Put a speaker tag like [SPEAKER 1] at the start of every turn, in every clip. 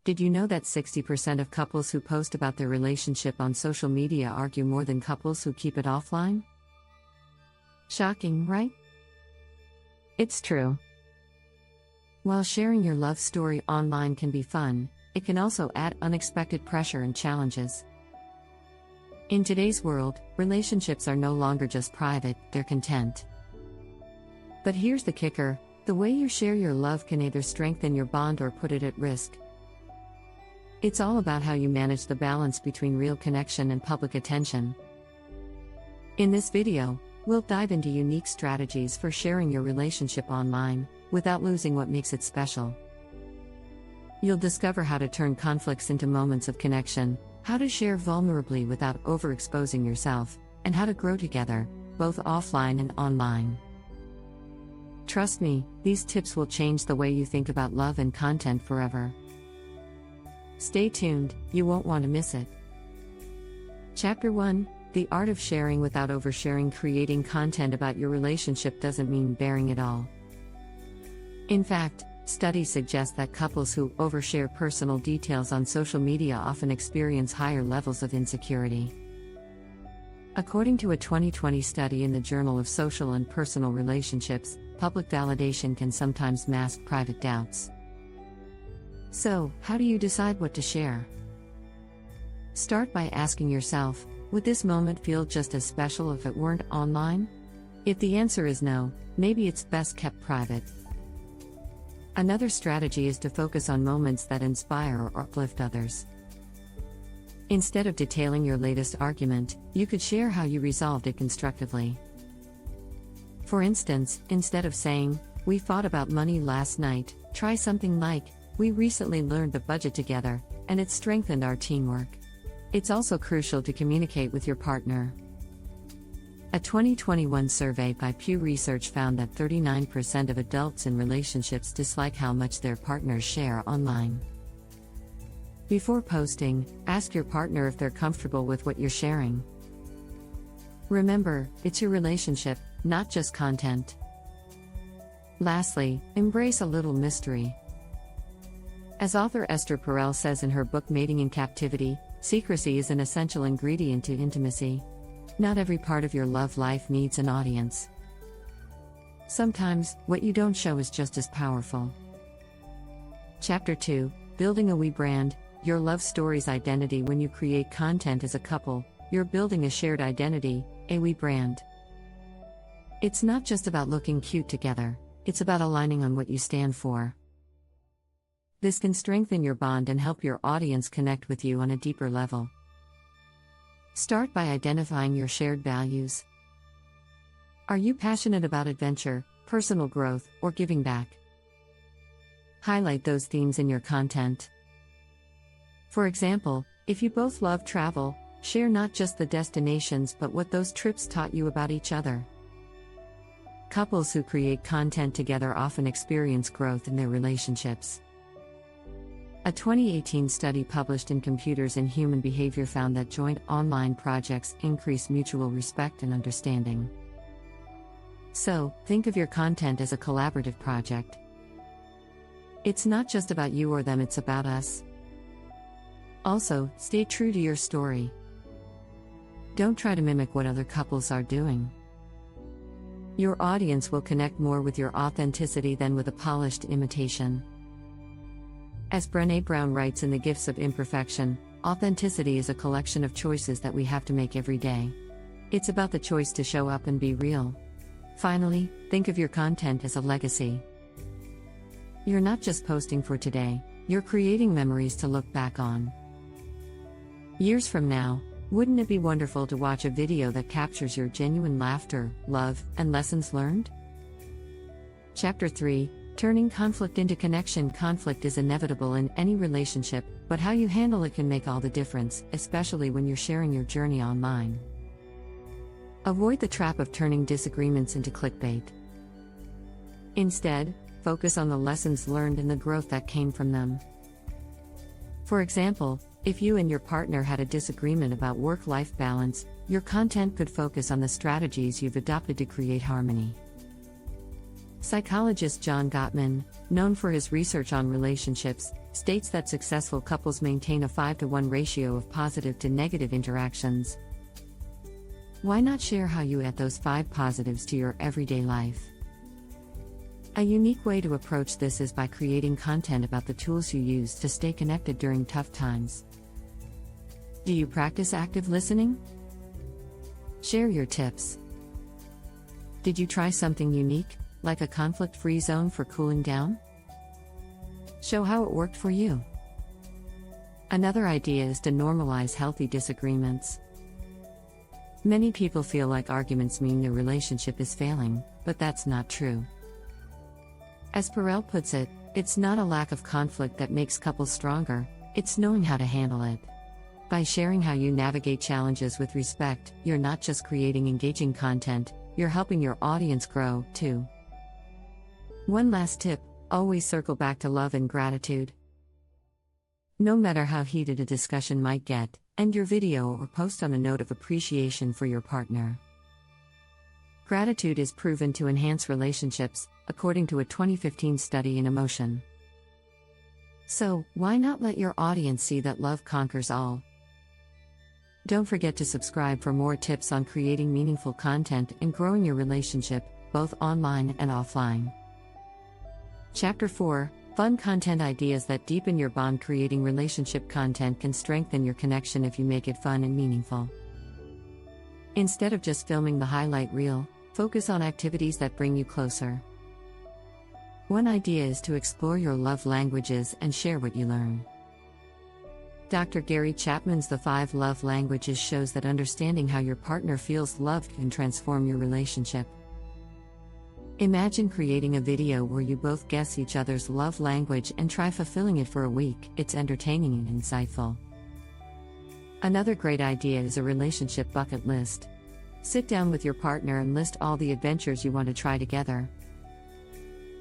[SPEAKER 1] Did you know that 60% of couples who post about their relationship on social media argue more than couples who keep it offline? Shocking, right? It's true. While sharing your love story online can be fun, it can also add unexpected pressure and challenges. In today's world, relationships are no longer just private, they're content. But here's the kicker: the way you share your love can either strengthen your bond or put it at risk. It's all about how you manage the balance between real connection and public attention. In this video, we'll dive into unique strategies for sharing your relationship online, without losing what makes it special. You'll discover how to turn conflicts into moments of connection, how to share vulnerably without overexposing yourself, and how to grow together, both offline and online. Trust me, these tips will change the way you think about love and content forever. Stay tuned, you won't want to miss it. Chapter 1: The Art of Sharing Without Oversharing. Creating content about your relationship doesn't mean bearing it all. In fact, studies suggest that couples who overshare personal details on social media often experience higher levels of insecurity. According to a 2020 study in the Journal of Social and Personal Relationships, public validation can sometimes mask private doubts. So, how do you decide what to share? Start by asking yourself, would this moment feel just as special if it weren't online? If the answer is no, maybe it's best kept private. Another strategy is to focus on moments that inspire or uplift others. Instead of detailing your latest argument, you could share how you resolved it constructively. For instance, instead of saying, "We fought about money last night," try something like, "We recently learned the budget together, and it strengthened our teamwork." It's also crucial to communicate with your partner. A 2021 survey by Pew Research found that 39% of adults in relationships dislike how much their partners share online. Before posting, ask your partner if they're comfortable with what you're sharing. Remember, it's your relationship, not just content. Lastly, embrace a little mystery. As author Esther Perel says in her book Mating in Captivity, secrecy is an essential ingredient to intimacy. Not every part of your love life needs an audience. Sometimes, what you don't show is just as powerful. Chapter 2: Building a We brand, your love story's identity. When you create content as a couple, you're building a shared identity, a we brand. It's not just about looking cute together, it's about aligning on what you stand for. This can strengthen your bond and help your audience connect with you on a deeper level. Start by identifying your shared values. Are you passionate about adventure, personal growth, or giving back? Highlight those themes in your content. For example, if you both love travel, share not just the destinations but what those trips taught you about each other. Couples who create content together often experience growth in their relationships. A 2018 study published in Computers and Human Behavior found that joint online projects increase mutual respect and understanding. So, think of your content as a collaborative project. It's not just about you or them, it's about us. Also, stay true to your story. Don't try to mimic what other couples are doing. Your audience will connect more with your authenticity than with a polished imitation. As Brené Brown writes in The Gifts of Imperfection, authenticity is a collection of choices that we have to make every day. It's about the choice to show up and be real. Finally, think of your content as a legacy. You're not just posting for today, you're creating memories to look back on. Years from now, wouldn't it be wonderful to watch a video that captures your genuine laughter, love, and lessons learned? Chapter 3: Turning conflict into connection. Conflict is inevitable in any relationship, but how you handle it can make all the difference, especially when you're sharing your journey online. Avoid the trap of turning disagreements into clickbait. Instead, focus on the lessons learned and the growth that came from them. For example, if you and your partner had a disagreement about work-life balance, your content could focus on the strategies you've adopted to create harmony. Psychologist John Gottman, known for his research on relationships, states that successful couples maintain a 5-to-1 ratio of positive to negative interactions. Why not share how you add those 5 positives to your everyday life? A unique way to approach this is by creating content about the tools you use to stay connected during tough times. Do you practice active listening? Share your tips. Did you try something unique, like a conflict-free zone for cooling down? Show how it worked for you. Another idea is to normalize healthy disagreements. Many people feel like arguments mean their relationship is failing, but that's not true. As Perel puts it, it's not a lack of conflict that makes couples stronger, it's knowing how to handle it. By sharing how you navigate challenges with respect, you're not just creating engaging content, you're helping your audience grow, too. One last tip: always circle back to love and gratitude. No matter how heated a discussion might get, end your video or post on a note of appreciation for your partner. Gratitude is proven to enhance relationships, according to a 2015 study in Emotion. So, why not let your audience see that love conquers all? Don't forget to subscribe for more tips on creating meaningful content and growing your relationship, both online and offline. Chapter 4: Fun content ideas that deepen your bond. Creating relationship content can strengthen your connection if you make it fun and meaningful. Instead of just filming the highlight reel, focus on activities that bring you closer. One idea is to explore your love languages and share what you learn. Dr. Gary Chapman's The 5 Love Languages shows that understanding how your partner feels loved can transform your relationship. Imagine creating a video where you both guess each other's love language and try fulfilling it for a week. It's entertaining and insightful. Another great idea is a relationship bucket list. Sit down with your partner and list all the adventures you want to try together.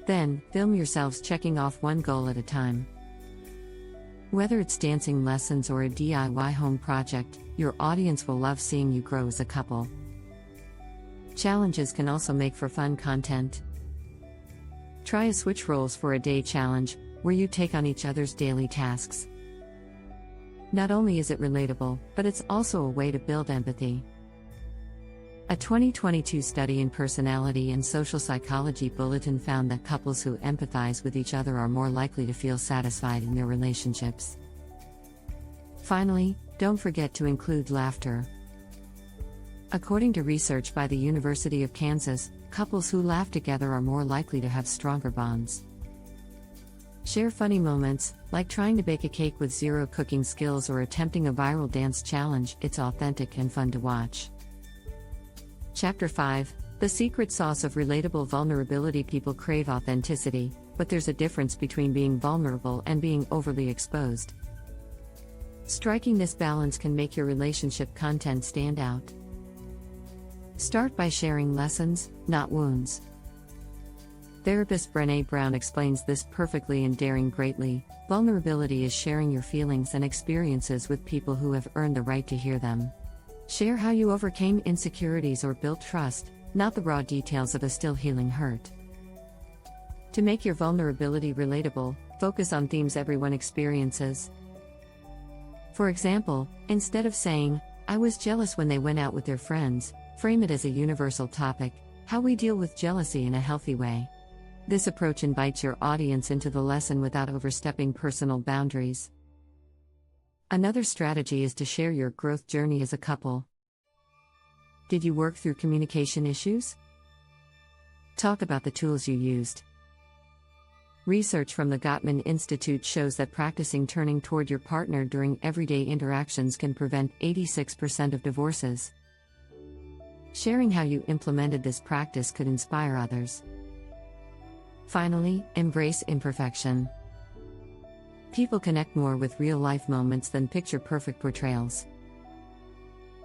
[SPEAKER 1] Then, film yourselves checking off one goal at a time. Whether it's dancing lessons or a DIY home project, your audience will love seeing you grow as a couple. Challenges can also make for fun content. Try a switch roles for a day challenge, where you take on each other's daily tasks. Not only is it relatable, but it's also a way to build empathy. A 2022 study in Personality and Social Psychology Bulletin found that couples who empathize with each other are more likely to feel satisfied in their relationships. Finally, don't forget to include laughter. According to research by the University of Kansas, couples who laugh together are more likely to have stronger bonds. Share funny moments, like trying to bake a cake with zero cooking skills or attempting a viral dance challenge. It's authentic and fun to watch. Chapter 5: The Secret Sauce of Relatable Vulnerability. People crave authenticity, but there's a difference between being vulnerable and being overly exposed. Striking this balance can make your relationship content stand out. Start by sharing lessons, not wounds. Therapist Brené Brown explains this perfectly in Daring Greatly. Vulnerability is sharing your feelings and experiences with people who have earned the right to hear them. Share how you overcame insecurities or built trust, not the raw details of a still healing hurt. To make your vulnerability relatable, focus on themes everyone experiences. For example, instead of saying, "I was jealous when they went out with their friends," frame it as a universal topic: how we deal with jealousy in a healthy way. This approach invites your audience into the lesson without overstepping personal boundaries. Another strategy is to share your growth journey as a couple. Did you work through communication issues? Talk about the tools you used. Research from the Gottman Institute shows that practicing turning toward your partner during everyday interactions can prevent 86% of divorces. Sharing how you implemented this practice could inspire others. Finally, embrace imperfection. People connect more with real-life moments than picture-perfect portrayals.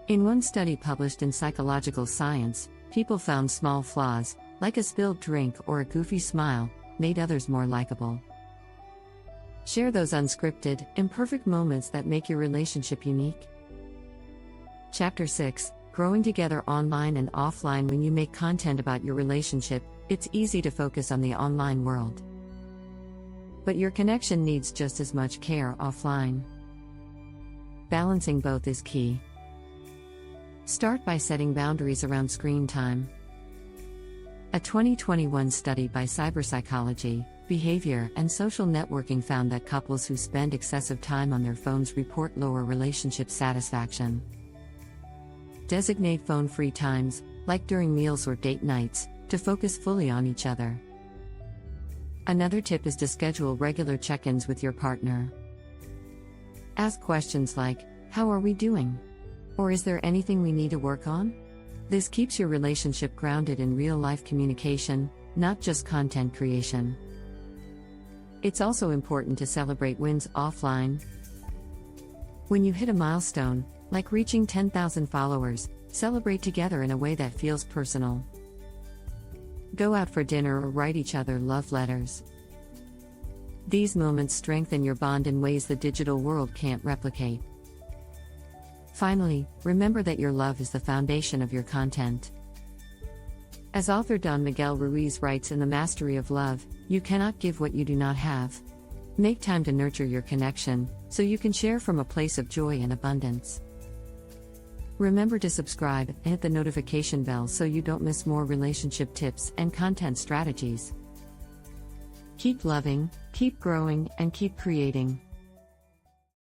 [SPEAKER 1] In one study published in Psychological Science, people found small flaws, like a spilled drink or a goofy smile, made others more likable. Share those unscripted, imperfect moments that make your relationship unique. Chapter 6: Growing together online and offline. When you make content about your relationship, It's easy to focus on the online world, but your connection needs just as much care offline. Balancing both is key. Start by setting boundaries around screen time. A 2021 study by Cyberpsychology, Behavior, and Social Networking found that couples who spend excessive time on their phones report lower relationship satisfaction. Designate phone-free times, like during meals or date nights, to focus fully on each other. Another tip is to schedule regular check-ins with your partner. Ask questions like, "How are we doing?" Or "Is there anything we need to work on?" This keeps your relationship grounded in real-life communication, not just content creation. It's also important to celebrate wins offline. When you hit a milestone, like reaching 10,000 followers, celebrate together in a way that feels personal. Go out for dinner or write each other love letters. These moments strengthen your bond in ways the digital world can't replicate. Finally, remember that your love is the foundation of your content. As author Don Miguel Ruiz writes in The Mastery of Love, you cannot give what you do not have. Make time to nurture your connection, so you can share from a place of joy and abundance. Remember to subscribe and hit the notification bell so you don't miss more relationship tips and content strategies. Keep loving, keep growing, and keep creating.